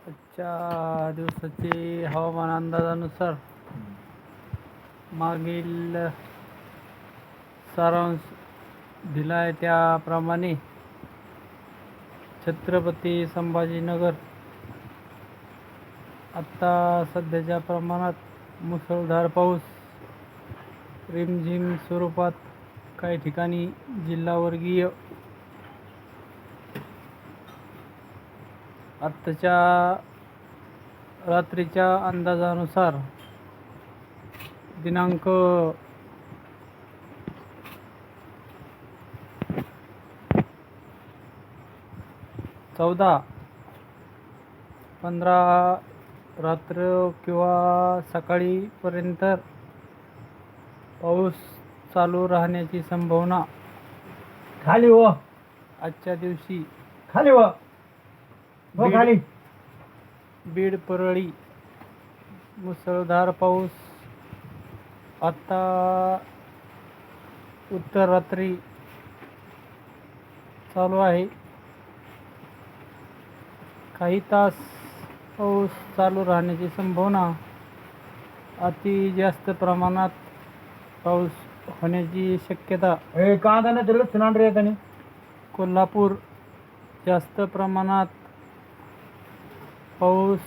आजच्या दिवसाचे हवामान अंदाजानुसार मागील सारांश दिला आहे त्याप्रमाणे छत्रपती संभाजीनगर आत्ता सध्याच्या प्रमाणात मुसळधार पाऊस रिमझिम स्वरूपात काही ठिकाणी जिल्हावर्गीय आत्ताच्या रात्रीच्या अंदाजानुसार दिनांक 14, 15 रात्र किंवा सकाळीपर्यंत पाऊस चालू राहण्याची संभावना खाली हो आजच्या दिवशी खाली हो खाली बीड परळी मुसळधार पाऊस आता उत्तर रात्री चालू आहे. काही तास पाऊस चालू राहण्याची संभावना. अति जास्त प्रमाणात पाऊस होण्याची शक्यता. कोल्हापूर जास्त प्रमाणात पाऊस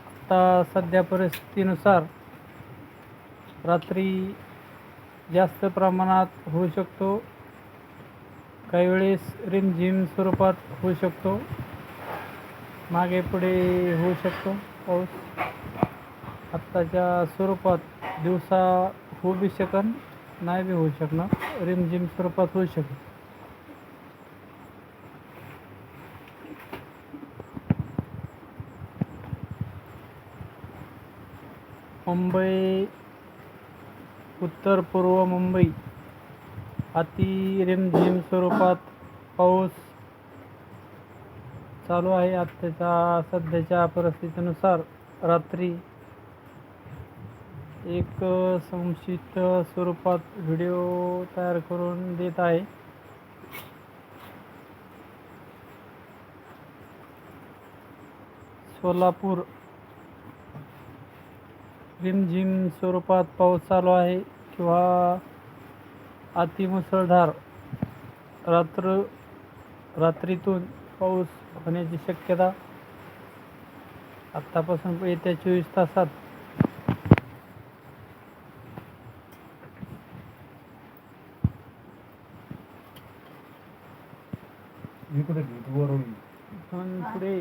आता सध्या परिस्थितीनुसार रात्री जास्त प्रमाणात होऊ शकतो. काही वेळेस रिमझिम स्वरूपात होऊ शकतो, मागे पुढे होऊ शकतो. पाऊस आत्ताच्या स्वरूपात दिवसा होऊ बी शकन, नाही बी होऊ शकणार. रिमझिम स्वरूपात होऊ शकेल. मुंबई, उत्तर पूर्व मुंबई अति रिमझिम स्वरूपात पाऊस चालू आहे. आत्ताच्या सध्याच्या परिस्थितीनुसार रात्री एक संक्षिप्त स्वरूपात व्हिडिओ तयार करून देत आहे. सोलापूर रिमझिम स्वरूपात पाऊस चालू आहे किंवा अतिमुसळधार रात्रीतून पाऊस होण्याची शक्यता. आत्तापासून येत्या 24 तासात इकडे पुढे